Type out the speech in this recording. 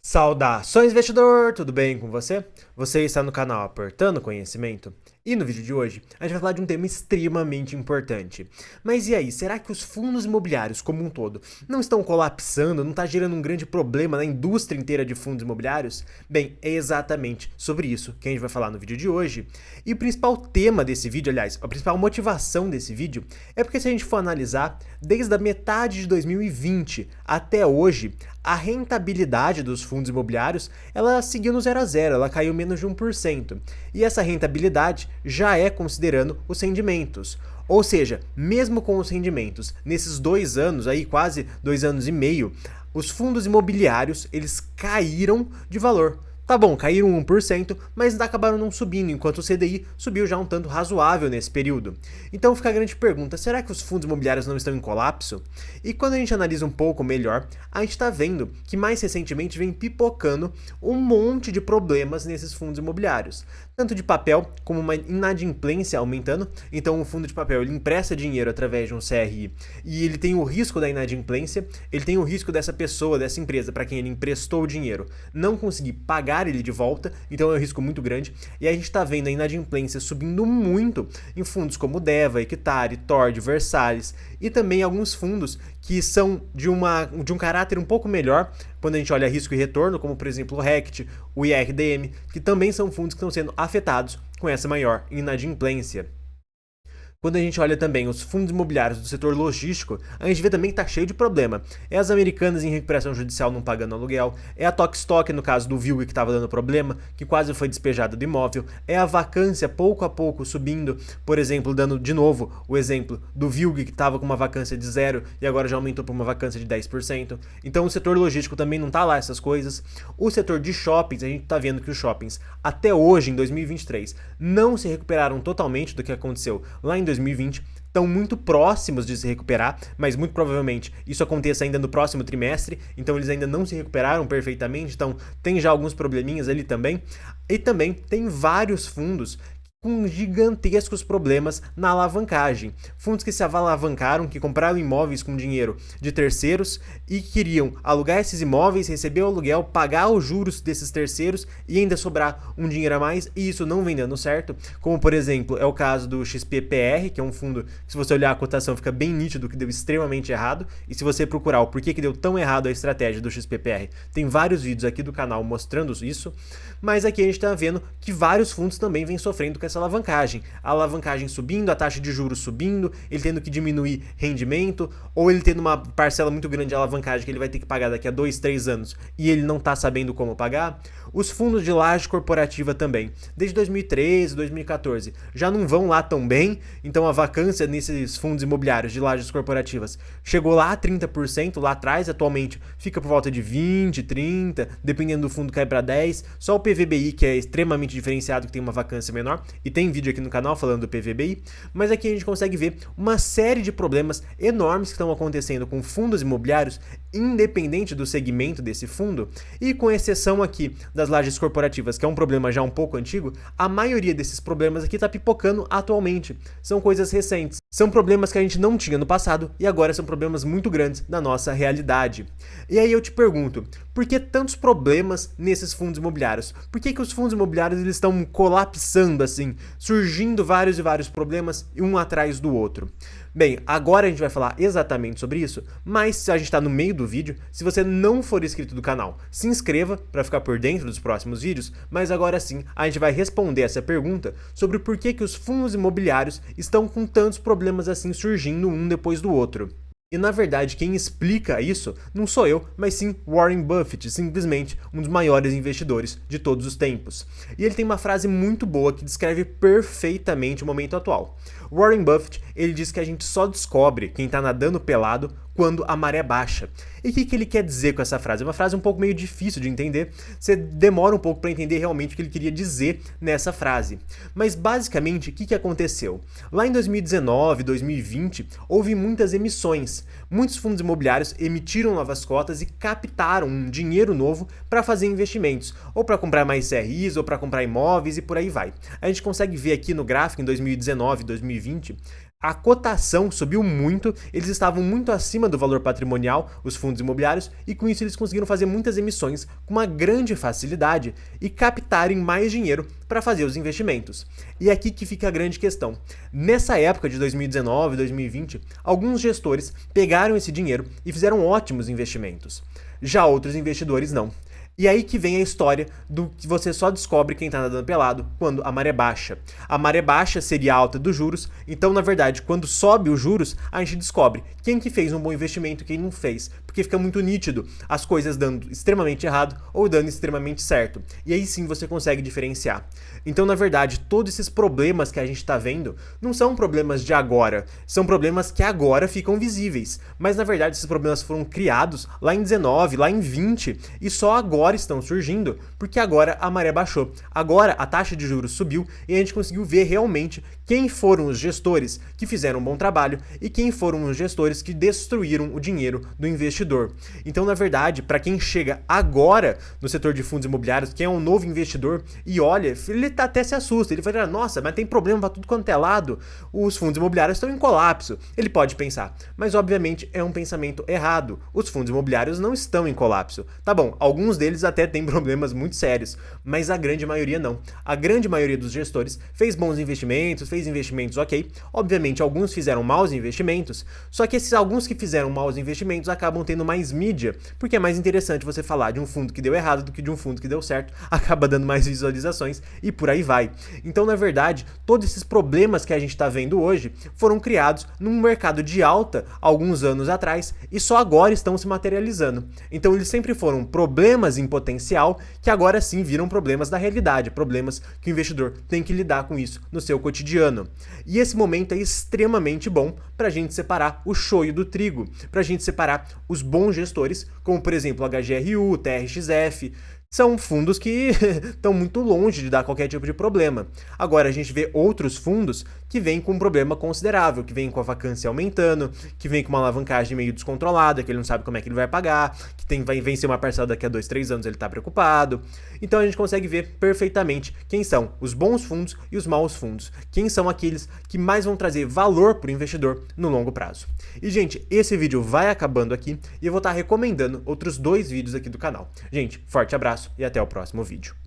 Saudações, investidor! Tudo bem com você? Você está no canal Aportando Conhecimento? E no vídeo de hoje, a gente vai falar de um tema extremamente importante. Mas e aí, será que os fundos imobiliários como um todo não estão colapsando, não está gerando um grande problema na indústria inteira de fundos imobiliários? Bem, é exatamente sobre isso que a gente vai falar no vídeo de hoje. E o principal tema desse vídeo, aliás, a principal motivação desse vídeo, é porque se a gente for analisar, desde a metade de 2020 até hoje, a rentabilidade dos fundos imobiliários, ela seguiu no 0 a 0, ela caiu menos de 1%. E essa rentabilidade já é considerando os rendimentos. Ou seja, mesmo com os rendimentos, nesses 2 anos aí, quase 2 anos e meio, os fundos imobiliários, eles caíram de valor. Tá bom, caíram 1%, mas acabaram não subindo, enquanto o CDI subiu já um tanto razoável nesse período. Então fica a grande pergunta, será que os fundos imobiliários não estão em colapso? E quando a gente analisa um pouco melhor, a gente está vendo que mais recentemente vem pipocando um monte de problemas nesses fundos imobiliários. Tanto de papel, como uma inadimplência aumentando. Então o fundo de papel ele empresta dinheiro através de um CRI e ele tem o risco da inadimplência, ele tem o risco dessa pessoa, dessa empresa para quem ele emprestou o dinheiro, não conseguir pagar ele de volta, então é um risco muito grande. E a gente está vendo a inadimplência subindo muito em fundos como Deva, Equitare, Tord, Versalhes e também alguns fundos que são de um caráter um pouco melhor quando a gente olha risco e retorno, como por exemplo o RECT, o IRDM, que também são fundos que estão sendo afetados com essa maior inadimplência. Quando a gente olha também os fundos imobiliários do setor logístico, a gente vê também que está cheio de problema. É as Americanas em recuperação judicial não pagando aluguel, é a Tokstok no caso do Vilg que estava dando problema, que quase foi despejado do imóvel, é a vacância pouco a pouco subindo, por exemplo, dando de novo o exemplo do Vilg que estava com uma vacância de 0 e agora já aumentou para uma vacância de 10%. Então o setor logístico também não está lá essas coisas. O setor de shoppings, a gente está vendo que os shoppings até hoje, em 2023, não se recuperaram totalmente do que aconteceu lá em 2020, estão muito próximos de se recuperar, mas muito provavelmente isso aconteça ainda no próximo trimestre, então eles ainda não se recuperaram perfeitamente, então tem já alguns probleminhas ali também. E também tem vários fundos com gigantescos problemas na alavancagem. Fundos que se alavancaram, que compraram imóveis com dinheiro de terceiros e queriam alugar esses imóveis, receber o aluguel, pagar os juros desses terceiros e ainda sobrar um dinheiro a mais, e isso não vem dando certo, como por exemplo é o caso do XPPR, que é um fundo que se você olhar a cotação fica bem nítido que deu extremamente errado, e se você procurar o porquê que deu tão errado a estratégia do XPPR, tem vários vídeos aqui do canal mostrando isso, mas aqui a gente está vendo que vários fundos também vêm sofrendo com essa alavancagem. A alavancagem subindo, a taxa de juros subindo, ele tendo que diminuir rendimento, ou ele tendo uma parcela muito grande de alavancagem que ele vai ter que pagar daqui a 2, 3 anos e ele não está sabendo como pagar. Os fundos de laje corporativa também, desde 2013, 2014, já não vão lá tão bem, então a vacância nesses fundos imobiliários de lajes corporativas chegou lá a 30% lá atrás, atualmente fica por volta de 20, 30, dependendo do fundo cai para 10, só o PVBI que é extremamente diferenciado, que tem uma vacância menor, e tem vídeo aqui no canal falando do PVBI, mas aqui a gente consegue ver uma série de problemas enormes que estão acontecendo com fundos imobiliários, independente do segmento desse fundo, e com exceção aqui das lajes corporativas, que é um problema já um pouco antigo, a maioria desses problemas aqui está pipocando atualmente. São coisas recentes. São problemas que a gente não tinha no passado e agora são problemas muito grandes na nossa realidade. E aí eu te pergunto, por que tantos problemas nesses fundos imobiliários? Por que os fundos imobiliários eles estão colapsando assim, surgindo vários e vários problemas um atrás do outro? Bem, agora a gente vai falar exatamente sobre isso, mas se a gente está no meio do vídeo, se você não for inscrito do canal, se inscreva para ficar por dentro dos próximos vídeos, mas agora sim a gente vai responder essa pergunta sobre por que os fundos imobiliários estão com tantos problemas assim surgindo um depois do outro. E na verdade quem explica isso não sou eu, mas sim Warren Buffett, simplesmente um dos maiores investidores de todos os tempos. E ele tem uma frase muito boa que descreve perfeitamente o momento atual. Warren Buffett, ele diz que a gente só descobre quem está nadando pelado quando a maré baixa. E o que ele quer dizer com essa frase? É uma frase um pouco meio difícil de entender, você demora um pouco para entender realmente o que ele queria dizer nessa frase. Mas basicamente, o que aconteceu? Lá em 2019, 2020, houve muitas emissões. Muitos fundos imobiliários emitiram novas cotas e captaram um dinheiro novo para fazer investimentos, ou para comprar mais CRIs, ou para comprar imóveis e por aí vai. A gente consegue ver aqui no gráfico em 2019, 2020, A cotação subiu muito, eles estavam muito acima do valor patrimonial, os fundos imobiliários, e com isso eles conseguiram fazer muitas emissões com uma grande facilidade e captarem mais dinheiro para fazer os investimentos. E é aqui que fica a grande questão. Nessa época de 2019, 2020, alguns gestores pegaram esse dinheiro e fizeram ótimos investimentos. Já outros investidores não. E aí que vem a história do que você só descobre quem tá nadando pelado quando a maré baixa. A maré baixa seria a alta dos juros, então na verdade quando sobe os juros a gente descobre quem que fez um bom investimento e quem não fez, porque fica muito nítido as coisas dando extremamente errado ou dando extremamente certo. E aí sim você consegue diferenciar. Então na verdade todos esses problemas que a gente tá vendo não são problemas de agora, são problemas que agora ficam visíveis, mas na verdade esses problemas foram criados lá em 19, lá em 20 e só agora estão surgindo, porque agora a maré baixou. Agora a taxa de juros subiu e a gente conseguiu ver realmente quem foram os gestores que fizeram um bom trabalho e quem foram os gestores que destruíram o dinheiro do investidor. Então, na verdade, para quem chega agora no setor de fundos imobiliários, quem é um novo investidor e olha, ele até se assusta. Ele fala, nossa, mas tem problema para tudo quanto é lado, os fundos imobiliários estão em colapso. Ele pode pensar, mas obviamente é um pensamento errado. Os fundos imobiliários não estão em colapso. Tá bom, alguns deles até têm problemas muito sérios, mas a grande maioria não. A grande maioria dos gestores fez bons investimentos, fez investimentos ok. Obviamente, alguns fizeram maus investimentos, só que esses alguns que fizeram maus investimentos acabam tendo mais mídia, porque é mais interessante você falar de um fundo que deu errado do que de um fundo que deu certo, acaba dando mais visualizações e por aí vai. Então, na verdade, todos esses problemas que a gente está vendo hoje foram criados num mercado de alta alguns anos atrás e só agora estão se materializando. Então, eles sempre foram problemas em potencial que agora sim viram problemas da realidade, problemas que o investidor tem que lidar com isso no seu cotidiano. E esse momento é extremamente bom para a gente separar o shoyu do trigo, para a gente separar os bons gestores, como por exemplo o HGRU, o TRXF, são fundos que estão muito longe de dar qualquer tipo de problema. Agora a gente vê outros fundos que vêm com um problema considerável, que vêm com a vacância aumentando, que vêm com uma alavancagem meio descontrolada, que ele não sabe como é que ele vai pagar, que vai vencer uma parcela daqui a 2, 3 anos, ele está preocupado. Então a gente consegue ver perfeitamente quem são os bons fundos e os maus fundos, quem são aqueles que mais vão trazer valor para o investidor no longo prazo. E gente, esse vídeo vai acabando aqui e eu vou estar recomendando outros 2 vídeos aqui do canal. Gente, forte abraço e até o próximo vídeo.